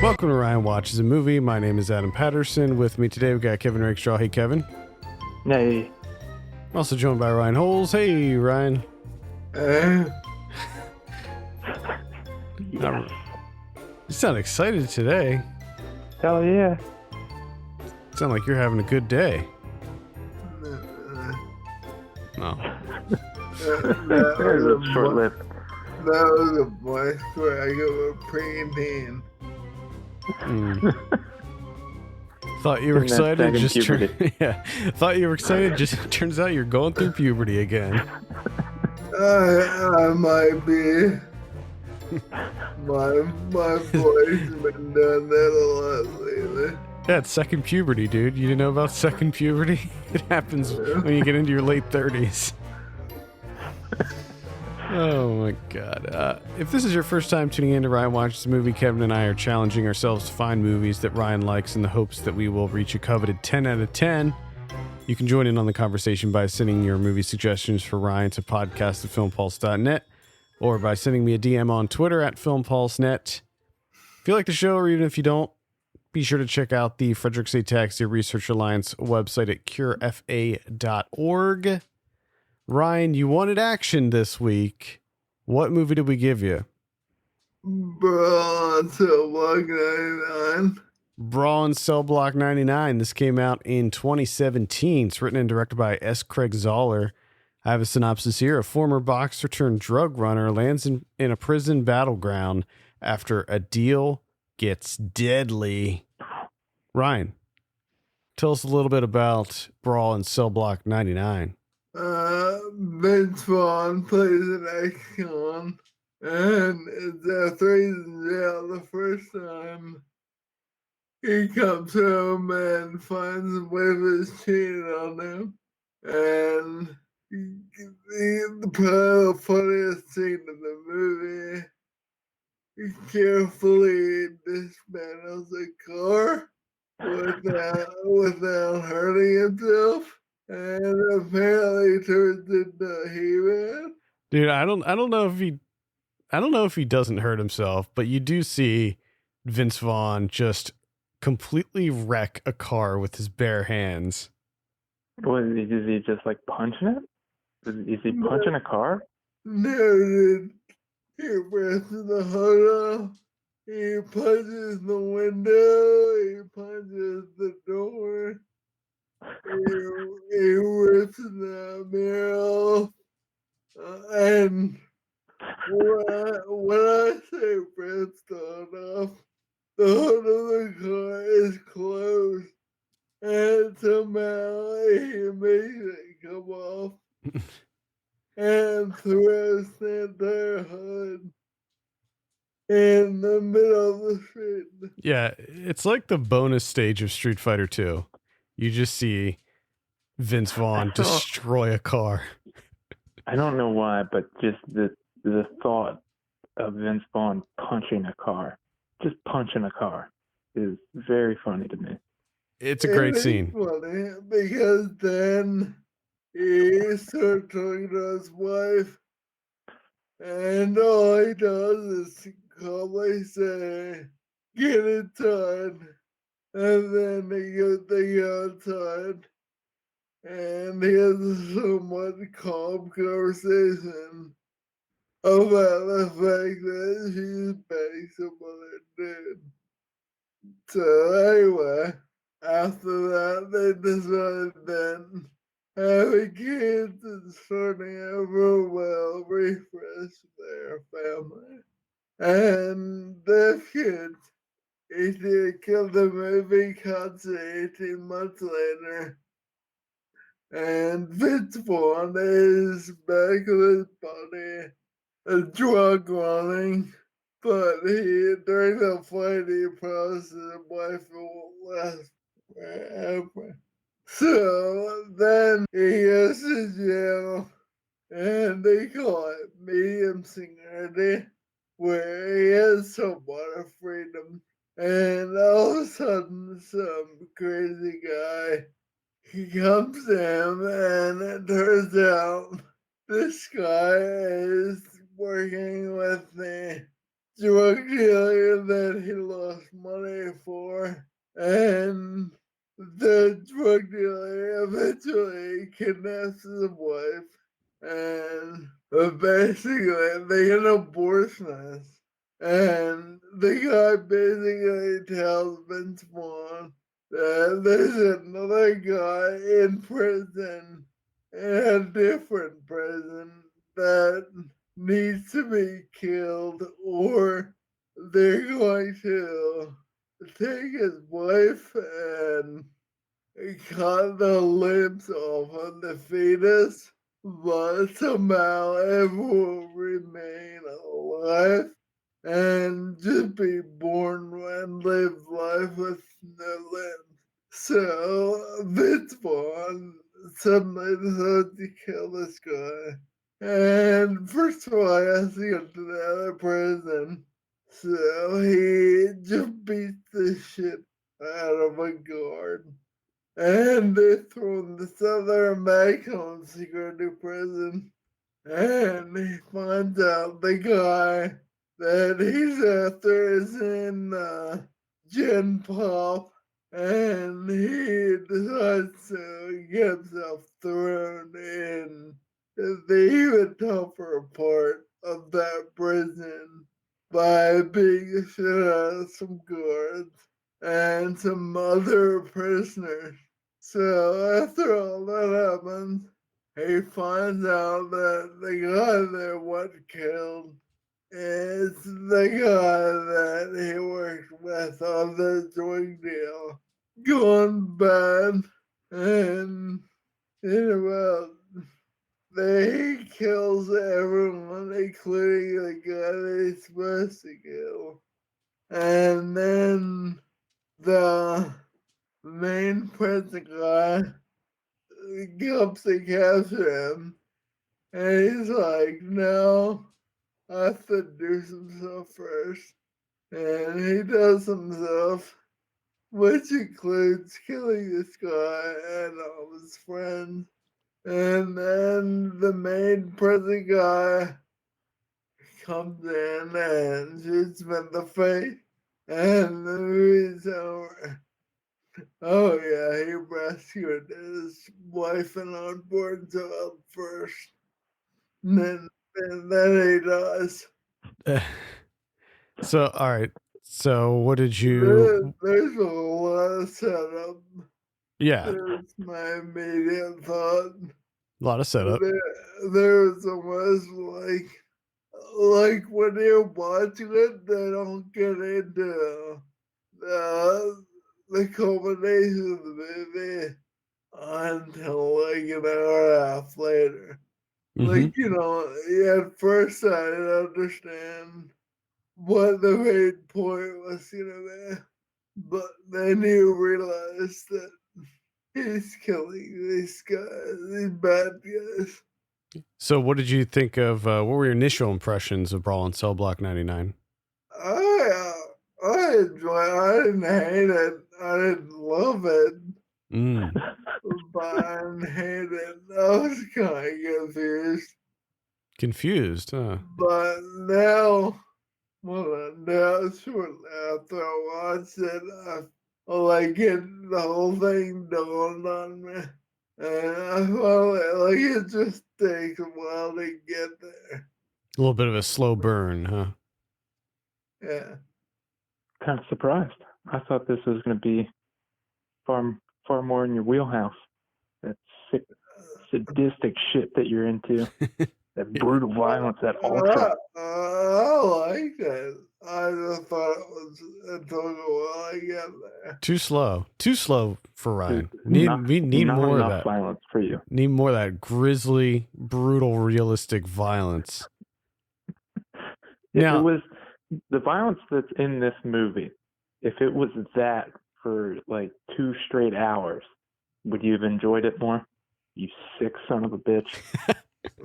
Welcome to Ryan Watches a Movie. My name is Adam Patterson. With me today, we've got Kevin Rakestraw. Hey, Kevin. Hey. Also joined by Ryan Holes. Hey, Ryan. Yes. You sound excited today. Hell yeah. Sound like you're having a good day. No. There's a short lip. That was a voice where I go with preteen. Thought you were excited. Yeah. Thought you were excited. Just turns out you're going through puberty again. I might be. My voice has been doing that a lot lately. Yeah, it's second puberty, dude. You didn't know about second puberty? It happens when you get into your late 30s. Oh my god. If this is your first time tuning in to Ryan Watches a Movie, Kevin and I are challenging ourselves to find movies that Ryan likes in the hopes that we will reach a coveted 10 out of 10. You can join in on the conversation by sending your movie suggestions for Ryan to podcast@filmpulse.net or by sending me a DM on Twitter @filmpulsenet. If you like the show, or even if you don't, be sure to check out the Frederick's Ataxia Research Alliance website at curefa.org. Ryan, you wanted action this week. What movie did we give you? Brawl Cell Block 99. Brawl and Cell Block 99. This came out in 2017. It's written and directed by S. Craig Zoller. I have a synopsis here. A former boxer turned drug runner lands in a prison battleground after a deal gets deadly. Ryan, tell us a little bit about Brawl and Cell Block 99. Vince Vaughn plays an ex-con, and it's after he's in jail the first time. He comes home and finds his wife is cheating on him, and the funniest scene of the movie, he carefully dismantles a car without hurting himself. And apparently turns into He-Man. Dude, I don't know if he doesn't hurt himself, but you do see Vince Vaughn just completely wreck a car with his bare hands. What, is he just like punching it? Is he punching a car? No, dude. He presses the hood off. He punches the window. He punches the door. He rips the mirror off. And when I say rips the hood off, the hood of the car is closed. And somehow he makes it come off. And throws the entire hood in the middle of the street. Yeah, it's like the bonus stage of Street Fighter 2. You just see Vince Vaughn destroy a car. I don't know why, but just the thought of Vince Vaughn punching a car, just punching a car, is very funny to me. It's a great scene. Funny because then he starts talking to his wife, and all he does is calmly say, "Get it done." And then they go outside, and he has a somewhat calm conversation about the fact that she's betting some other dude. So anyway, after that, they decided then having kids and starting over will refresh their family. And their kids, he killed the movie cuts 18 months later. And Vince Vaughn is back with his body, a drug running, but during the fight, he promised his wife it won't last forever. So then he goes to jail, and they call it medium security, where he has somewhat of freedom. And all of a sudden, some crazy guy, he comes in, and it turns out this guy is working with the drug dealer that he lost money for, and the drug dealer eventually kidnaps his wife, and basically they get an abortionist. And the guy basically tells Vince Vaughn that there's another guy in prison, in a different prison, that needs to be killed, or they're going to take his wife and cut the limbs off of the fetus, but somehow it will remain alive and just be born and live life with no limbs. So Vince Vaughn suddenly decides to kill this guy. And first of all, he has to go to the other prison. So he just beats the shit out of a guard. And they throw this other Malcolm to go to prison. And he finds out the guy that he's after is in Gen Pop, and he decides to get himself thrown in the even tougher part of that prison by being shot out of some guards and some other prisoners. So after all that happens, he finds out that the guy that was killed is the guy that he worked with on the drug deal gone bad, and he kills everyone, including the guy that he's supposed to kill. And then the main prison guy comes to capture him, and he's like, no, I have to do some stuff first. And he does some stuff, which includes killing this guy and all his friends. And then the main prison guy comes in and shoots him in the face, and the movie's over. Oh yeah, he rescued his wife and unborn child first. And then he dies. So, all right. So, what did you? There's a lot of setup. Yeah, There's my immediate thought. a lot of setup. There's almost like when you're watching it, they don't get into the culmination of the movie until like an hour and a half later. Like, at first I didn't understand what the main point was gonna be, but then you realize that he's killing these guys, these bad guys. So, what did you think of? What were your initial impressions of Brawl and Cell Block 99? I enjoy it. I didn't hate it. I didn't love it. But I didn't hate it. I was kind of confused. Confused, huh? But now, shortly after I watched it, I like it, the whole thing dawned on me. And I felt like it just takes a while to get there. A little bit of a slow burn, huh? Yeah. Kind of surprised. I thought this was going to be far more in your wheelhouse. That sick, sadistic shit that you're into. That brutal violence, that ultra. I like it. I just thought it took a while to get there. Too slow for Ryan. We need not more of enough that violence for you. Need more of that grisly, brutal, realistic violence. If it was the violence that's in this movie, if it was that for like 2 straight hours, would you have enjoyed it more? You sick son of a bitch.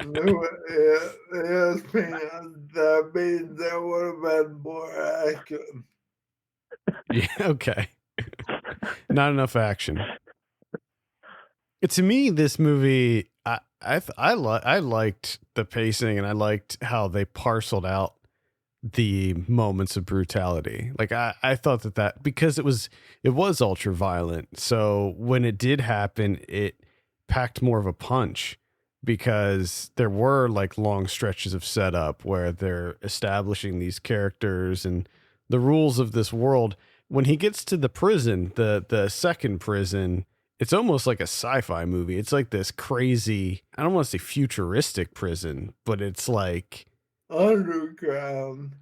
Yes, that means that would have been more action. Yeah, okay. Not enough action. To me, this movie, I liked the pacing, and I liked how they parceled out the moments of brutality. Like I thought that because it was ultra violent. So when it did happen, it packed more of a punch because there were like long stretches of setup where they're establishing these characters and the rules of this world. When he gets to the prison, the second prison, it's almost like a sci-fi movie. It's like this crazy, I don't want to say futuristic prison, but it's like underground.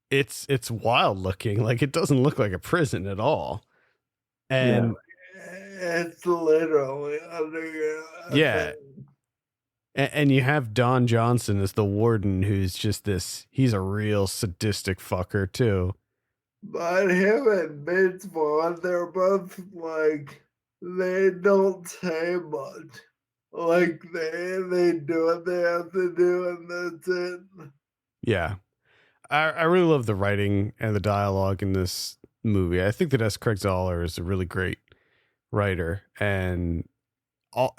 It's wild looking. Like it doesn't look like a prison at all. And it's literally underground. Yeah. And you have Don Johnson as the warden, who's just he's a real sadistic fucker too. But him and Vince Vaughn, they're both like, they don't say much. Like they do what they have to do, and that's it. Yeah. I really love the writing and the dialogue in this movie. I think that S. Craig Zahler is a really great writer, and all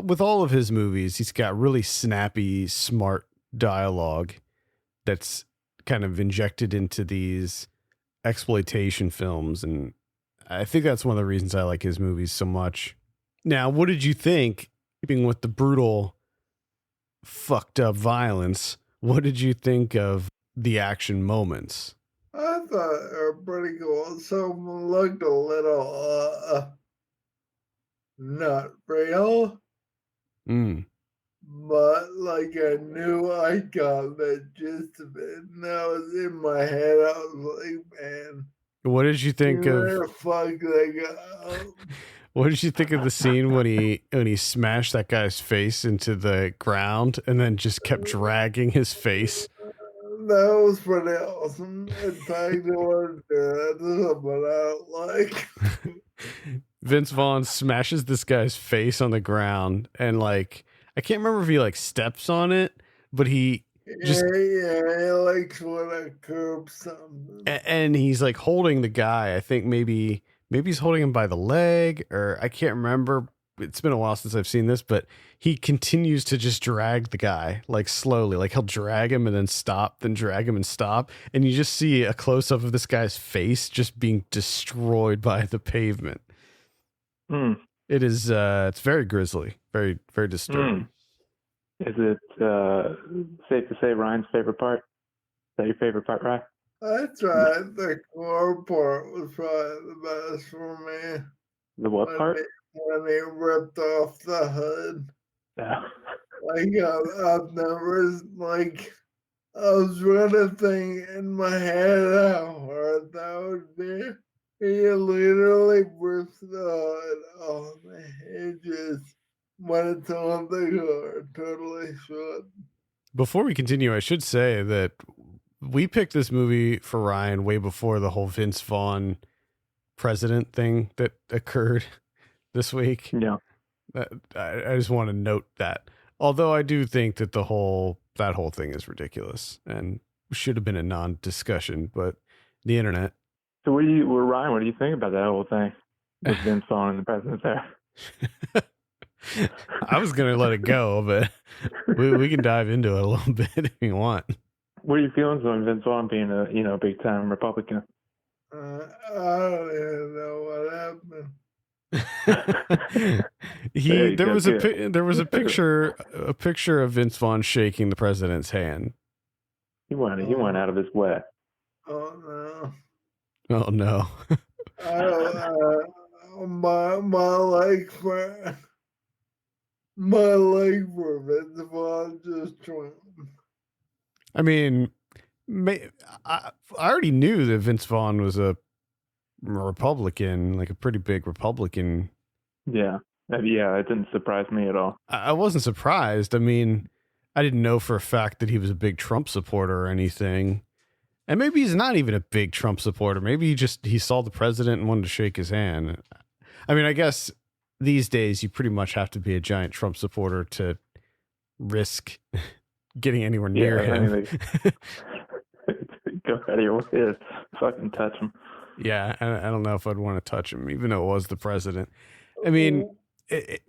with all of his movies, he's got really snappy, smart dialogue that's kind of injected into these exploitation films, and I think that's one of the reasons I like his movies so much. Now, what did you think, keeping with the brutal, fucked up violence, what did you think of the action moments? I thought they were pretty cool. Some looked a little not real. But like a new icon that just that was in my head. I was like, man. What did you think of fuck that guy? What did you think of the scene when he smashed that guy's face into the ground and then just kept dragging his face? That was pretty awesome. In fact, that's something I don't like. Vince Vaughn smashes this guy's face on the ground, and like I can't remember if he like steps on it, but he just he likes when I curb something. And he's like holding the guy. I think maybe he's holding him by the leg, or I can't remember. It's been a while since I've seen this, but he continues to just drag the guy like slowly. Like he'll drag him and then stop, then drag him and stop. And you just see a close up of this guy's face just being destroyed by the pavement. It is, it's very grisly, very, very disturbing. Is it safe to say Ryan's favorite part? Is that your favorite part, Ryan? That's right. The core part was probably the best for me. The what part? When he ripped off the hood. Yeah. Like, I've never, like, I was running a thing in my head how hard that would be. He literally ripped the hood off. It just, when it's on the car, totally shut. Before we continue, I should say that we picked this movie for Ryan way before the whole Vince Vaughn president thing that occurred this week. Yeah. I just want to note that. Although I do think that that whole thing is ridiculous and should have been a non-discussion, but the internet. So Ryan, what do you think about that whole thing with Vince Vaughn and the president there? I was going to let it go, but we can dive into it a little bit if you want. What are your feelings on Vince Vaughn being a big time Republican? I don't even know what happened. There was a picture of Vince Vaughn shaking the president's hand. He went out of his way. Oh no. Oh no. My leg for Vince Vaughn just joined. I mean, I already knew that Vince Vaughn was a Republican, like a pretty big Republican. Yeah. It didn't surprise me at all. I wasn't surprised. I mean, I didn't know for a fact that he was a big Trump supporter or anything. And maybe he's not even a big Trump supporter. Maybe he saw the president and wanted to shake his hand. I mean, I guess these days you pretty much have to be a giant Trump supporter to risk getting anywhere near him. I mean, go out of your way to fucking touch him. Yeah, I don't know if I'd want to touch him, even though it was the president. I mean,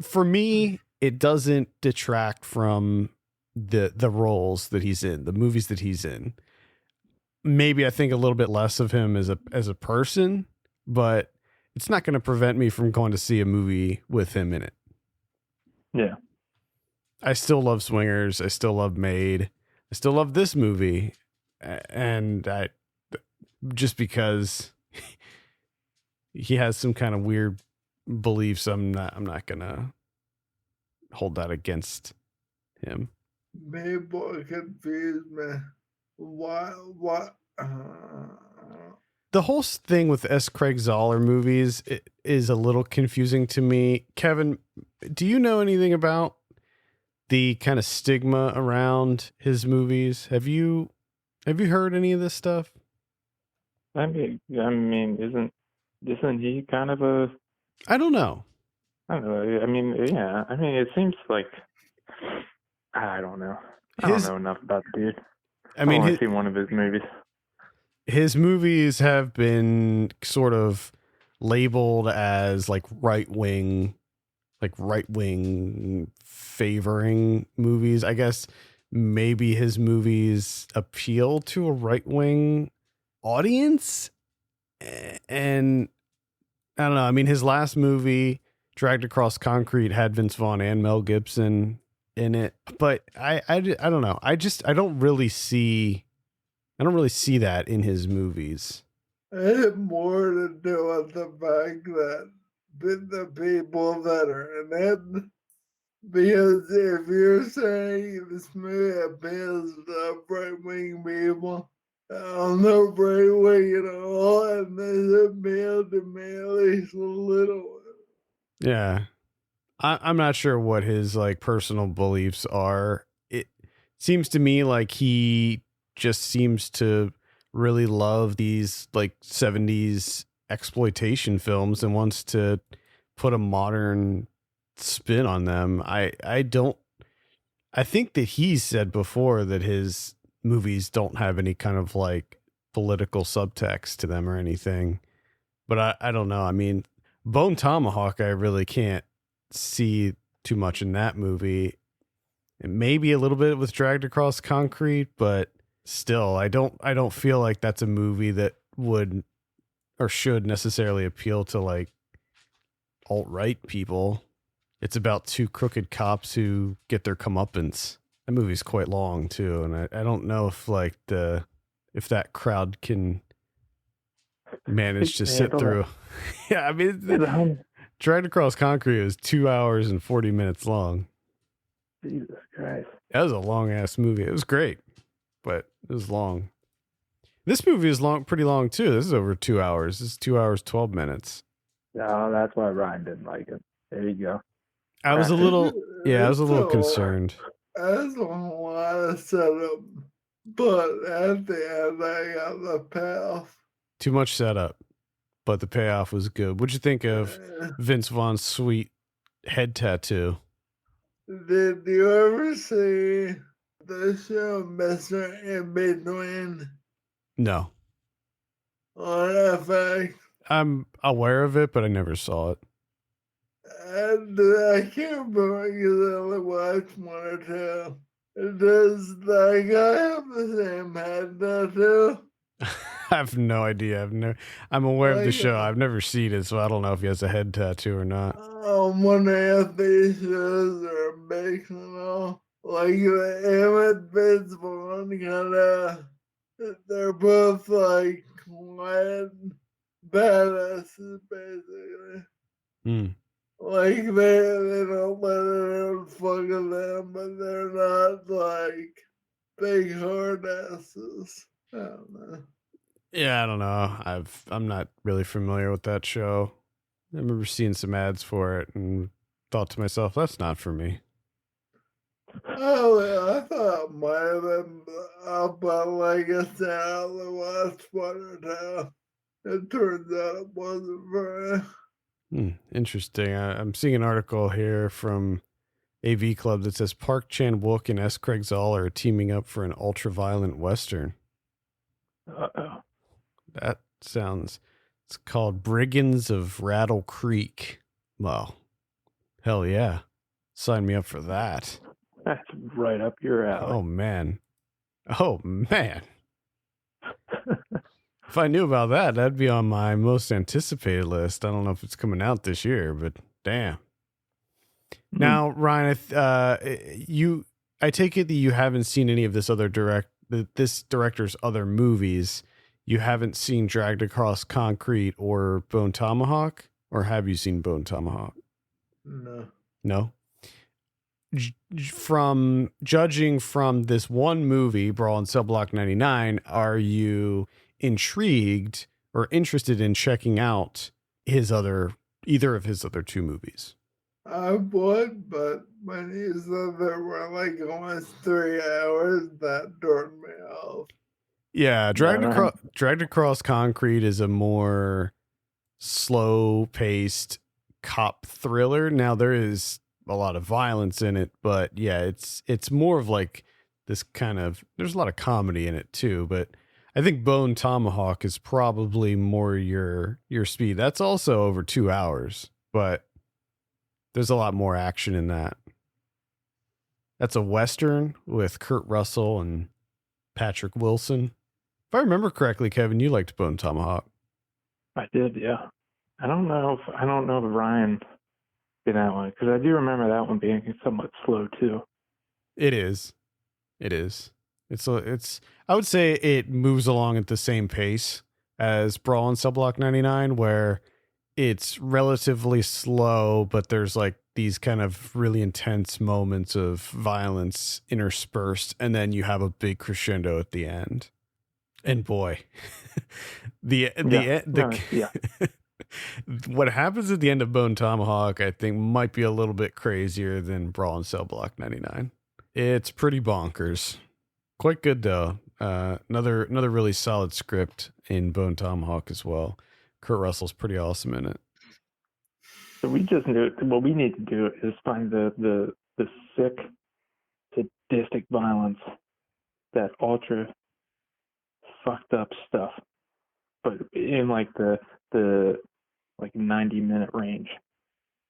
for me, it doesn't detract from the roles that he's in, the movies that he's in. Maybe I think a little bit less of him as a person, but it's not going to prevent me from going to see a movie with him in it. Yeah. I still love Swingers. I still love Made. I still love this movie. And I, just because he has some kind of weird beliefs, I'm not going to hold that against him. People confuse me. What? The whole thing with S. Craig Zoller movies is a little confusing to me. Kevin, do you know anything about the kind of stigma around his movies? Have you heard any of this stuff? I mean, isn't he kind of a? I don't know. I don't know. I mean, yeah. I mean, it seems like I don't know. I don't know enough about the dude. I mean, I've seen one of his movies. His movies have been sort of labeled as like right wing favoring movies. I guess maybe his movies appeal to a right wing audience. And I don't know. I mean, his last movie, Dragged Across Concrete, had Vince Vaughn and Mel Gibson in it, but I don't know. I don't really see that in his movies. It had more to do with the fact that the people that are in it, because if you're saying this movie appeals to right-wing people, I'm not right-wing at all, and this appealed to me at least a little. Yeah. I'm not sure what his like personal beliefs are. It seems to me like he just seems to really love these like 70s exploitation films and wants to put a modern spin on them. I think that he's said before that his movies don't have any kind of like political subtext to them or anything, but I don't know. I mean, Bone Tomahawk, I really can't see too much in that movie. And maybe a little bit with Dragged Across Concrete, but still, I don't feel like that's a movie that would or should necessarily appeal to like alt-right people. It's about two crooked cops who get their comeuppance. That movie's quite long too, and I don't know if like if that crowd can manage to sit through. Yeah, I mean, Dragged Across Concrete is 2 hours and 40 minutes long. Jesus Christ. That was a long ass movie. It was great, but it was long. This movie is pretty long too. This is over 2 hours. This is 2 hours, 12 minutes. No, that's why Ryan didn't like it. There you go. I was a little concerned. That's a lot of setup, but at the end, I got the payoff. Too much setup, but the payoff was good. What'd you think of Vince Vaughn's sweet head tattoo? Did you ever see the show Mr. In Between? No. On FX? I'm aware of it, but I never saw it. And I can't remember because I only watched one or two. Does that guy have the same head tattoo? I have no idea. I'm aware of the show. I've never seen it, so I don't know if he has a head tattoo or not. One of these shows are based on like the Emmett Vince Vaughn kind of. They're both like quiet badasses, basically. Like they don't let anyone fuck with them, but they're not like big hard asses. I don't know. Yeah, I don't know. I'm not really familiar with that show. I remember seeing some ads for it and thought to myself, that's not for me. Oh, yeah, I thought it might have been up, but like I said, I only watched one or two. It turns out it wasn't for me. Interesting. I'm seeing an article here from AV Club that says Park Chan-wook and S. Craig Zoller are teaming up for an ultra-violent Western. Uh-oh. That sounds... It's called Brigands of Rattle Creek. Well, hell yeah. Sign me up for that. That's right up your alley. Oh, man. Oh, man. If I knew about that, that'd be on my most anticipated list. I don't know if it's coming out this year, but damn. Mm-hmm. Now, Ryan, I take it that you haven't seen any of this director's other movies. You haven't seen Dragged Across Concrete or Bone Tomahawk, or have you seen Bone Tomahawk? No. From judging from this one movie, Brawl in Cell Block 99, are you intrigued or interested in checking out either of his other two movies? I would, but when he said there were like almost 3 hours, that turned me off. Yeah, Dragged Across Concrete is a more slow-paced cop thriller. Now, there is a lot of violence in it, but yeah, it's more of like this kind of, there's a lot of comedy in it too, but I think Bone Tomahawk is probably more your speed. That's also over 2 hours, but there's a lot more action in that. That's a Western with Kurt Russell and Patrick Wilson. If I remember correctly, Kevin, you liked Bone Tomahawk. I did, yeah. I don't know if Ryan did that one, because I do remember that one being somewhat slow too. It is. It's I would say it moves along at the same pace as Brawl in Cell Block 99, where it's relatively slow, but there's like these kind of really intense moments of violence interspersed, and then you have a big crescendo at the end. And boy, what happens at the end of Bone Tomahawk, I think, might be a little bit crazier than Brawl in Cell Block 99. It's pretty bonkers. Quite good though. Another really solid script in Bone Tomahawk as well. Kurt Russell's pretty awesome in it. So we just knew what we need to do is find the sick, sadistic violence, that ultra fucked up stuff, but in like the 90-minute range,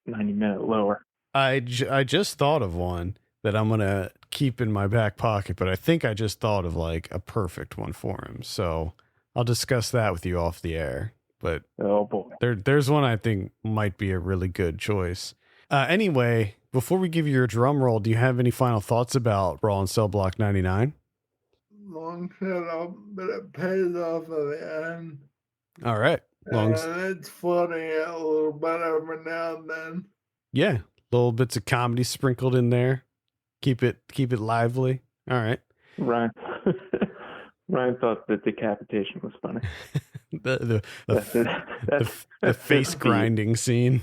90-minute lower. I just thought of one that I'm gonna keep in my back pocket, but I think I just thought of like a perfect one for him. So I'll discuss that with you off the air. But oh boy, there's one I think might be a really good choice. Anyway, before we give you your drum roll, do you have any final thoughts about Brawl in Cell Block 99? Long setup, but it pays off at the end. All right. And it's funny a little bit every now and then. Yeah, little bits of comedy sprinkled in there. Keep it lively. All right. Ryan thought the decapitation was funny. the face grinding scene.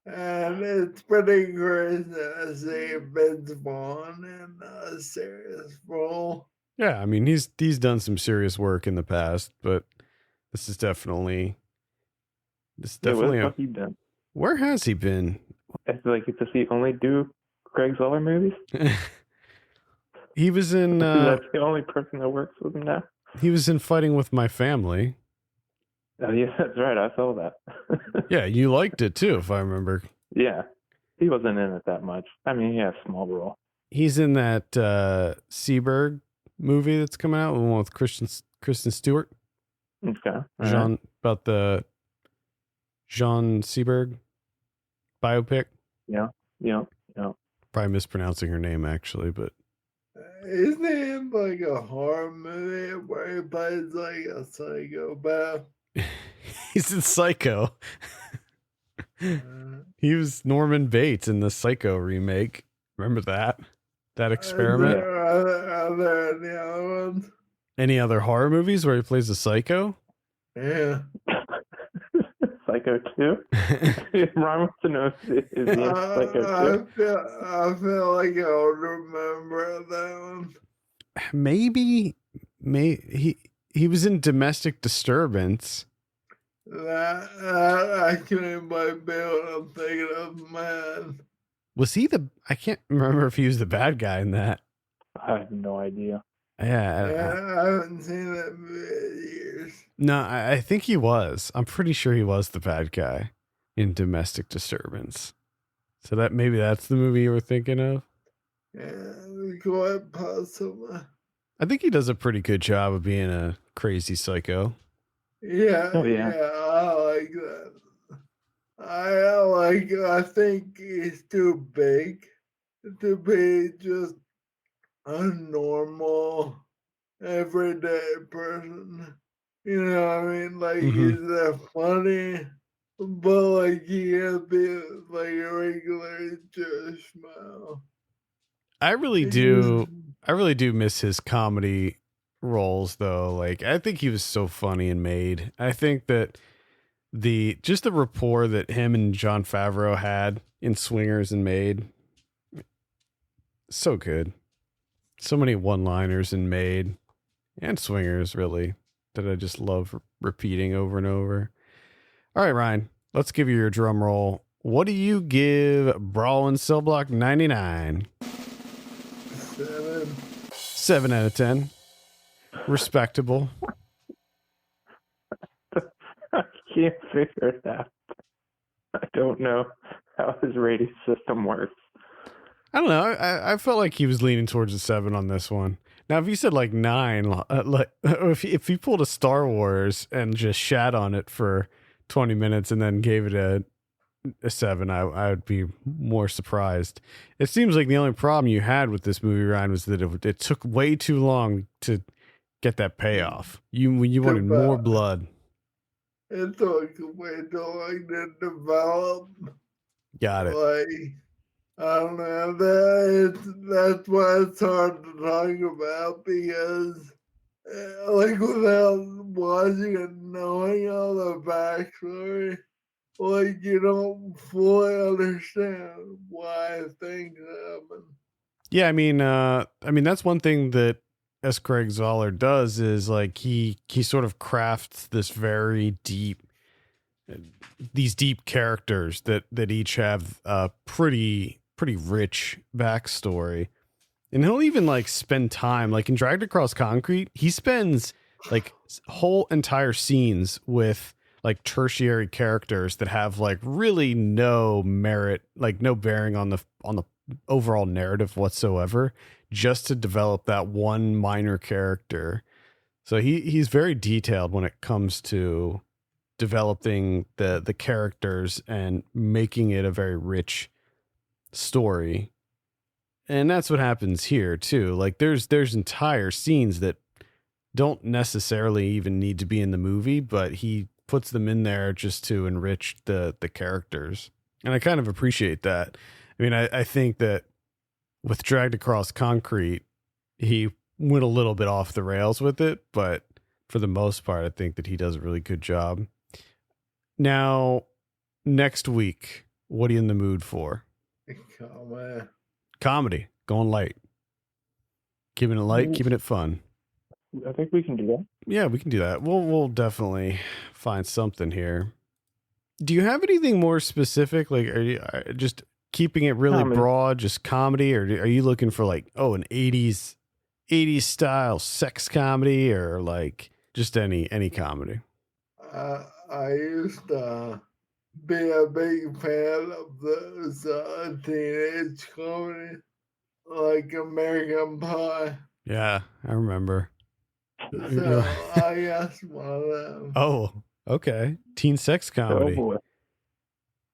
And it's pretty crazy to see Vince Vaughn in a serious role. Yeah, I mean he's done some serious work in the past, but this is definitely what's he done? Where has he been? I feel like does he only do Craig Zoller movies? He was in that's the only person that works with him now. He was in Fighting with My Family. Oh yeah, that's right. I saw that. Yeah, you liked it too, if I remember. Yeah. He wasn't in it that much. I mean, he had a small role. He's in that Seberg movie that's coming out, the one with Kristen Stewart. Okay. About the Jean Seberg biopic. Yeah. Probably mispronouncing her name actually, but isn't he in like a horror movie where he plays like a psychopath? He's in Psycho. He was Norman Bates in the Psycho remake. Remember that experiment? Are there any other ones? Any other horror movies where he plays a psycho? Yeah. Psycho 2? Ron wants to know is he in Psycho 2? I feel like I'll remember that one. Maybe he was in Domestic Disturbance. That actually might be what I'm thinking of, man. Was he I can't remember if he was the bad guy in that. I have no idea. Yeah, I haven't seen that movie in years. No, I think he was. I'm pretty sure he was the bad guy in Domestic Disturbance. So that maybe that's the movie you were thinking of? Yeah, quite possibly. I think he does a pretty good job of being a crazy psycho. Yeah, Oh, yeah. I like that. I think he's too big to be just a normal, everyday person. You know what I mean? Like, Mm-hmm. is that funny? But, like, he can be like a regular Joe Schmo. I really do miss his comedy roles though. Like I think he was so funny in Made. I think that the rapport that him and Jon Favreau had in Swingers and Made, so good. So many one-liners in Made and Swingers, really, that I just love repeating over and over. All right, Ryan, let's give you your drum roll. What do you give Brawl in Cell Block 99? 7. 7 out of 10. Respectable. I can't figure it out. I don't know how his rating system works. I don't know. I felt like he was leaning towards a 7 on this one. Now, if you said like 9, like if he pulled a Star Wars and just shat on it for 20 minutes and then gave it a 7, I would be more surprised. It seems like the only problem you had with this movie, Ryan, was that it took way too long to get that payoff. You wanted more blood. It took way too long to develop. Got it. Like, I don't know. That's why it's hard to talk about because, like, without watching and knowing all the backstory, like, you don't fully understand why things happen. Yeah, I mean, that's one thing that S. Craig Zoller does is like he sort of crafts this very deep, these deep characters that each have a pretty rich backstory, and he'll even like spend time like in Dragged Across Concrete. He spends like whole entire scenes with like tertiary characters that have like really no merit, like no bearing on the overall narrative whatsoever, just to develop that one minor character. So he's very detailed when it comes to developing the characters and making it a very rich story. And that's what happens here too. Like there's entire scenes that don't necessarily even need to be in the movie, but he puts them in there just to enrich the characters. And I kind of appreciate that. I mean, I think that with Dragged Across Concrete, he went a little bit off the rails with it, but for the most part, I think that he does a really good job. Now, next week, what are you in the mood for? Comedy. Going light. Keeping it light, keeping it fun. I think we can do that. Yeah, we can do that. We'll definitely find something here. Do you have anything more specific? Like, are you just keeping it really broad, just comedy, or are you looking for like, an 80s style sex comedy, or like just any comedy? I used to be a big fan of those teenage comedy, like American Pie. Yeah, I remember. So I guess one of them. Oh, okay. Teen sex comedy. Oh boy.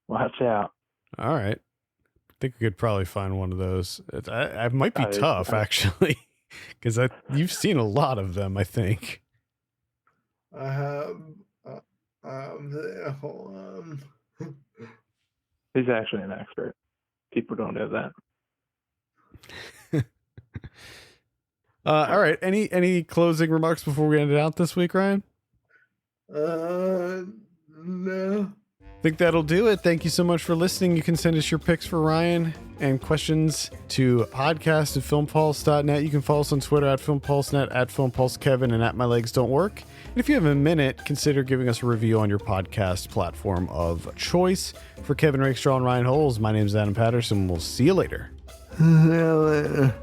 Watch out. All right. I think we could probably find one of those. I might be tough, actually, because you've seen a lot of them, I think. I have. Hold on. He's actually an expert. People don't know that. All right. Any closing remarks before we end it out this week, Ryan? No. I think that'll do it. Thank you so much for listening. You can send us your picks for Ryan and questions to podcast@filmpulse.net. You can follow us on Twitter @filmpulsenet, @filmpulsekevin, and @mylegsdon'twork. And if you have a minute, consider giving us a review on your podcast platform of choice. For Kevin Rakestraw and Ryan Holes, my name is Adam Patterson. We'll see you later. See you later.